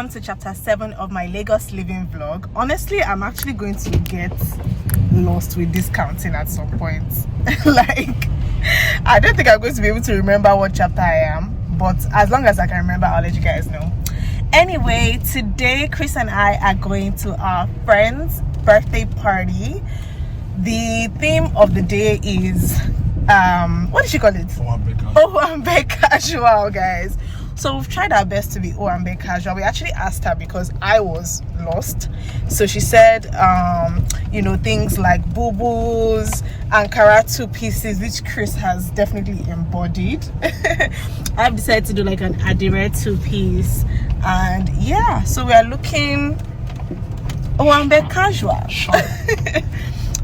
welcome to chapter 7 of my Lagos living vlog. Honestly, I'm actually going to get lost with this counting at some point. Like, I don't think I'm going to be able to remember what chapter I am, but as long as I can remember, I'll let you guys know. Anyway, today Chris and I are going to our friend's birthday party. The theme of the day is what did she call it? Owambe casual, guys. So we've tried our best to be Owambe casual. We actually asked her because I was lost. So she said, things like boo-boos, Ankara 2 pieces, which Chris has definitely embodied. I've decided to do like an Adire 2-piece. And yeah, so we are looking Owambe casual.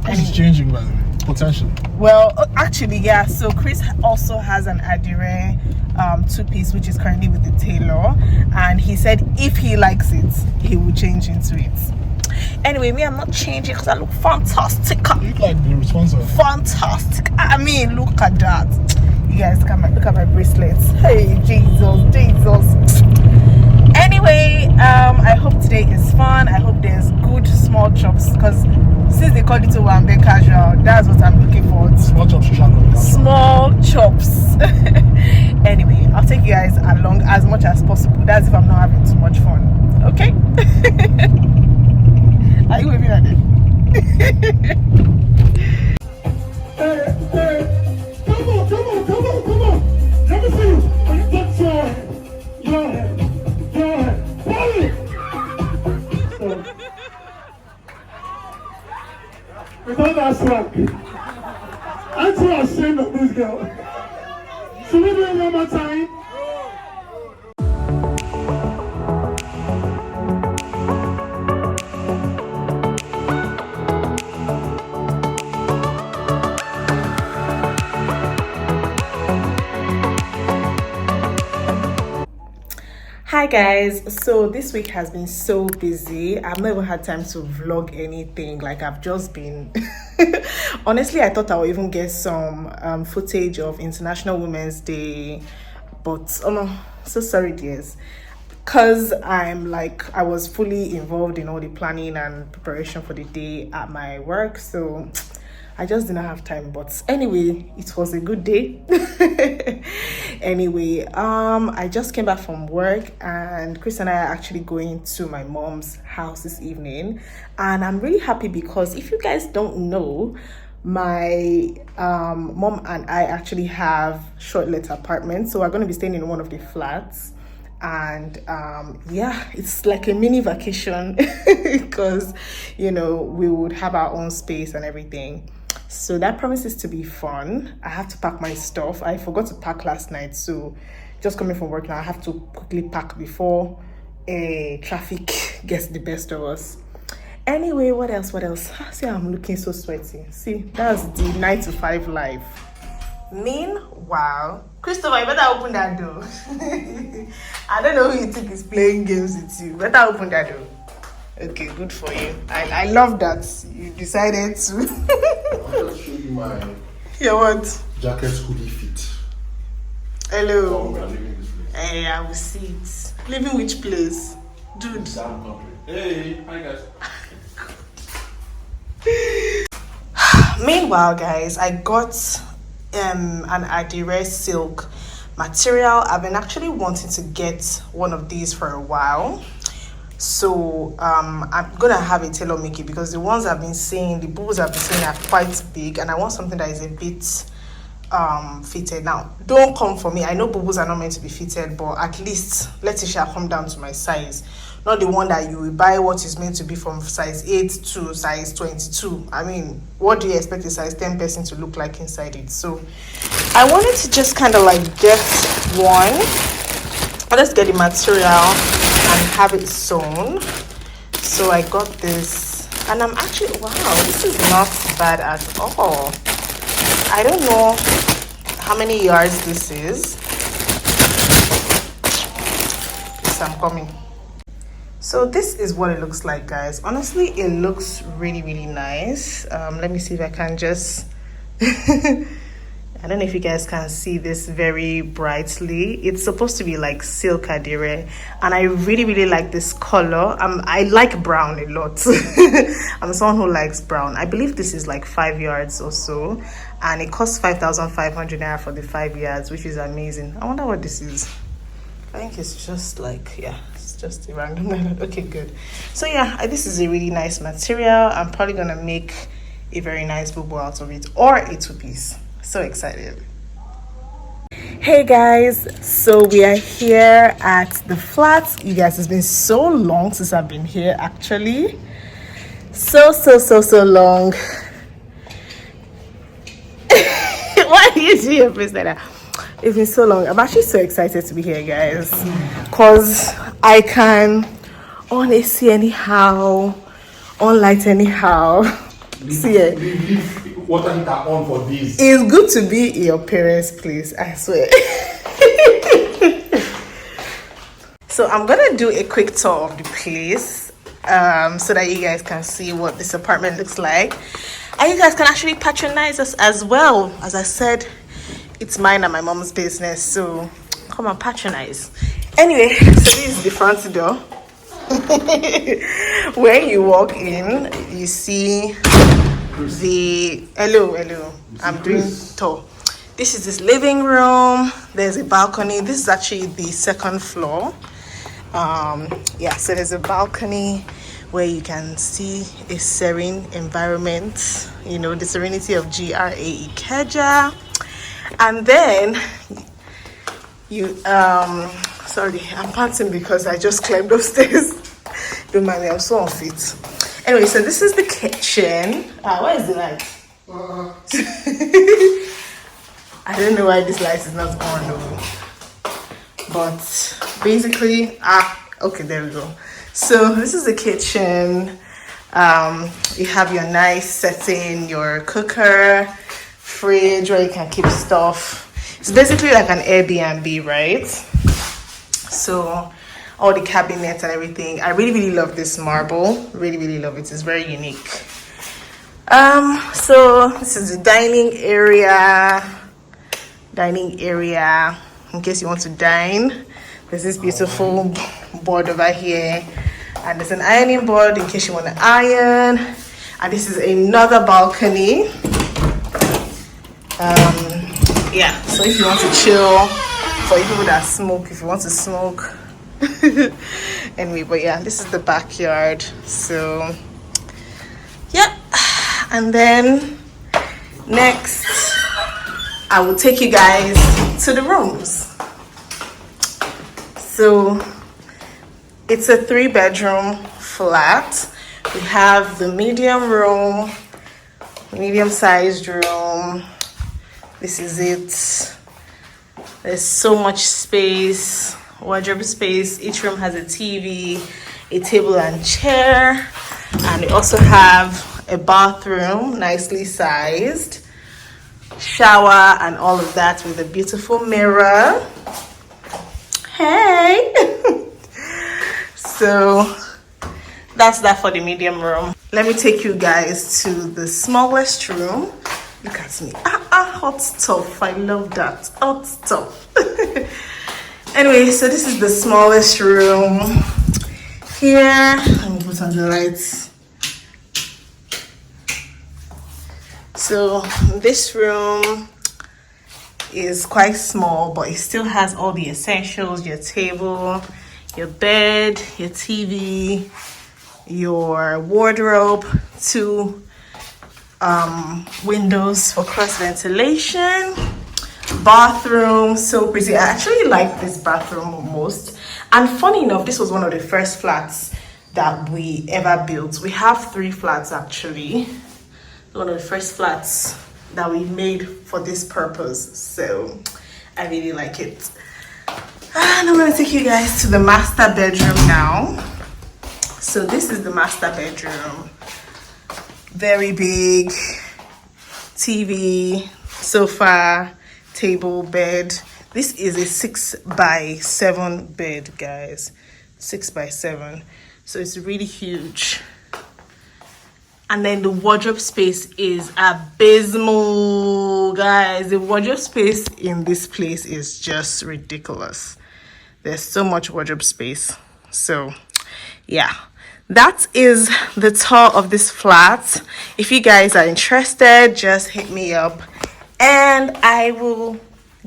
This is changing, by the way. Potentially. Well, actually, yeah. So Chris also has an Adire 2-piece, which is currently with the tailor, and he said if he likes it, he will change into it. Anyway, me, I'm not changing because I look fantastic. You look like the responsible. Fantastic. I mean, look at that. You guys, look at my bracelets. Hey, Jesus. Anyway, I hope today is fun. I hope there's good small chops, because since they call it Owambe casual, that's what I'm looking for. Small chops, small chops. Anyway, I'll take you guys along as much as possible. That's if I'm not having too much fun. Okay? Are you waving at it? Hey, come on. Let me see you. That's your head. Polly! With all that swag, I'm so ashamed of this girl. Should we do it one more time? Hi guys, so this week has been so busy. I've never had time to vlog anything. Like, I've just been honestly, I thought I would even get some footage of International Women's Day, but oh no, so sorry dears, because I was fully involved in all the planning and preparation for the day at my work, so I just didn't have time. But anyway, it was a good day. Anyway, I just came back from work, and Chris and I are actually going to my mom's house this evening, and I'm really happy because if you guys don't know, my mom and I actually have short-let apartments, so we're going to be staying in one of the flats. And yeah, it's like a mini vacation because we would have our own space and everything. So that promises to be fun. I have to pack my stuff. I forgot to pack last night, so just coming from work now, I have to quickly pack before traffic gets the best of us. Anyway, what else? See, I'm looking so sweaty. See, that's the 9 to 5 life. Meanwhile, Christopher, you better open that door. I don't know who you think is playing games with you. Better open that door. Okay, good for you. I love that you decided to. I'll just show you my what? Jacket hoodie fit. Hello. We are leaving this place. Hey, I will see it. Living which place? Dude. Down country. Hey, hi guys. Meanwhile, guys, I got an Adire silk material. I've been actually wanting to get one of these for a while. So I'm gonna have a tailor make it, because the ones I've been seeing, the boobs I've been seeing are quite big, and I want something that is a bit fitted. Now, don't come for me. I know boobs are not meant to be fitted, but at least let it come down to my size, not the one that you will buy what is meant to be from size 8 to size 22. I mean, what do you expect a size 10 person to look like inside it? So I wanted to just kind of like get one. Let's get the material and have it sewn. So I got this, and I'm actually, wow, this is not bad at all. I don't know how many yards this is. Yes, I'm coming. So this is what it looks like, guys. Honestly, it looks really nice. Let me see if I can just I don't know if you guys can see this very brightly. It's supposed to be like silk adire, and I really like this color. I like brown a lot. I'm someone who likes brown. I believe this is like 5 yards or so, and it costs 5,500 naira for the 5 yards, which is amazing. I wonder what this is. I think it's just like, yeah, it's just a random. Okay, good. So yeah, this is a really nice material. I'm probably gonna make a very nice bubu out of it, or a two-piece. So excited. Hey guys, so we are here at the flat. You guys, it's been so long since I've been here, actually. So long. Why do you see your face like that? It's been so long. I'm actually so excited to be here, guys, because I can on AC anyhow, on light anyhow. See it. Water heater on for this. It's good to be in your parents' place, I swear. So I'm gonna do a quick tour of the place, so that you guys can see what this apartment looks like, and you guys can actually patronize us as well. As I said, it's mine and my mom's business, so come and patronize. Anyway, so this is the front door. When you walk in, you see the hello, I'm doing tour. This is this living room. There's a balcony. This is actually the second floor. Yeah, so there's a balcony where you can see a serene environment, you know, the serenity of GRA Ikeja. And then you sorry, I'm panting because I just climbed upstairs. Don't mind me, I'm so unfit. Anyway, so this is the kitchen. Where is the light? I don't know why this light is not on though. But basically, okay, there we go. So this is the kitchen. You have your nice setting, your cooker, fridge where you can keep stuff. It's basically like an Airbnb, right? So all the cabinets and everything. I really love this marble. Really love it. It's very unique. So this is the dining area. In case you want to dine. There's this beautiful board over here, and there's an ironing board in case you want to iron. And this is another balcony. Yeah, so if you want to chill, for you people that smoke, if you want to smoke. Anyway, but yeah, this is the backyard. So yeah, and then next I will take you guys to the rooms. So it's a 3-bedroom flat. We have the medium-sized room. This is it. There's so much space, wardrobe space. Each room has a TV, a table and chair, and we also have a bathroom, nicely sized, shower and all of that with a beautiful mirror. Hey. So that's that for the medium room. Let me take you guys to the smallest room. Look at me. Hot stuff. I love that. Hot stuff. Anyway, so this is the smallest room. Here, let me put on the lights. So this room is quite small, but it still has all the essentials: your table, your bed, your TV, your wardrobe, 2 windows for cross ventilation, bathroom. So pretty. I actually like this bathroom most, and funny enough, this was one of the first flats that we ever built. We have 3 flats actually. One of the first flats that we made for this purpose, so I really like it. And I'm going to take you guys to the master bedroom now. So this is the master bedroom. Very big. TV, sofa, table, bed. This is a 6x7 bed, guys. 6x7. So it's really huge. And then the wardrobe space is abysmal, guys. The wardrobe space in this place is just ridiculous. There's so much wardrobe space. So yeah, that is the tour of this flat. If you guys are interested, just hit me up and I will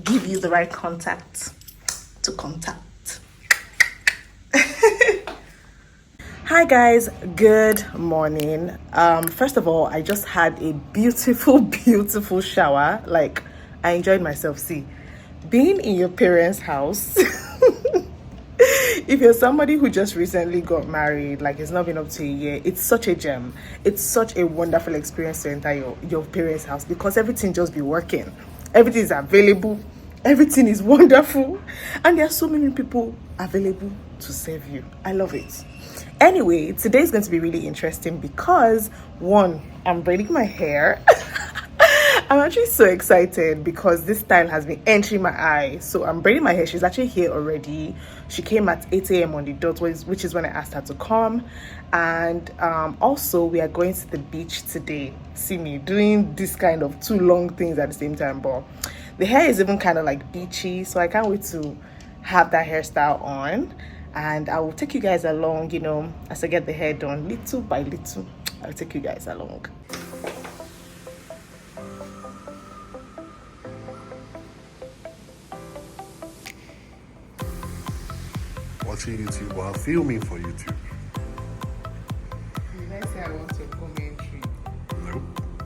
give you the right contact to contact. Hi guys, good morning. First of all, I just had a beautiful shower. Like, I enjoyed myself. See, being in your parents' house if you're somebody who just recently got married, like it's not been up to a year, it's such a gem. It's such a wonderful experience to enter your parents' house because everything just be working. Everything is available. Everything is wonderful. And there are so many people available to serve you. I love it. Anyway, today is going to be really interesting because one, I'm braiding my hair. I'm actually so excited because this style has been entering my eye. So I'm braiding my hair. She's actually here already. She came at 8 a.m. on the dot, which is when I asked her to come. And also, we are going to the beach today. See me doing this kind of two long things at the same time. But the hair is even kind of like beachy. So I can't wait to have that hairstyle on. And I will take you guys along, as I get the hair done little by little. I'll take you guys along. Watching YouTube while filming for YouTube. Did I say I want your commentary? No,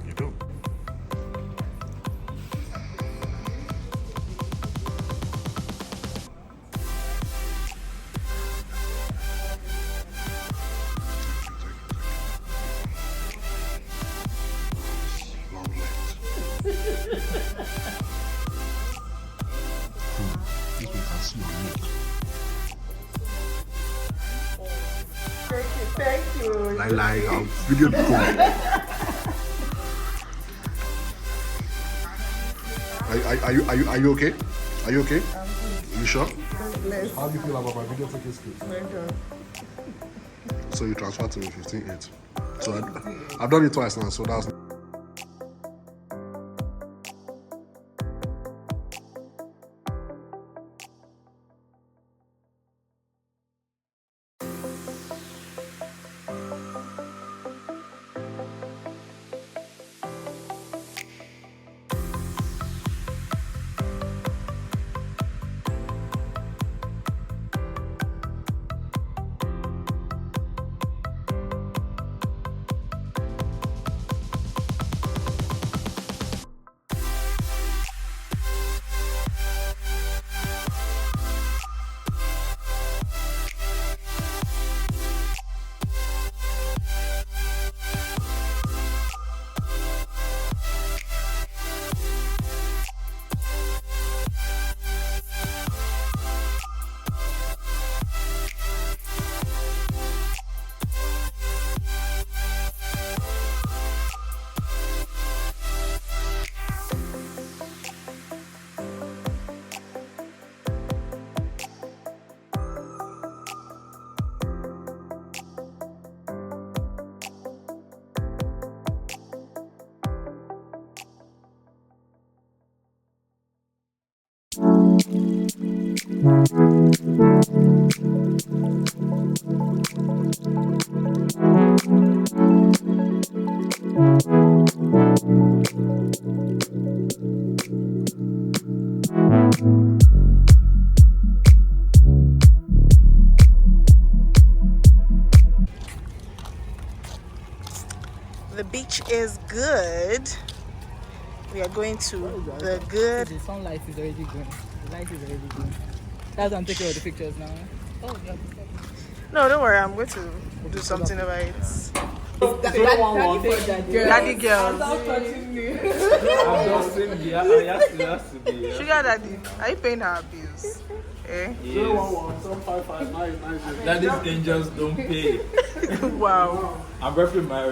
you don't. Long legs. This one can see your neck. Thank you. Like, I'll video the phone. Are you okay? Are you okay? Are you sure? How do you feel about my video taking skills? So you transferred to me 15.8. So I've done it twice now, so that's. The beach is good. We are going to the good. The sunlight is already good. The light is already good. That's why I'm taking all the pictures now. Oh, yeah. No, don't worry. I'm going to do something about it. Daddy Daddy girl. Sugar daddy. Are you paying our bills? Eh? Daddy's angels don't pay. Wow. I'm repping my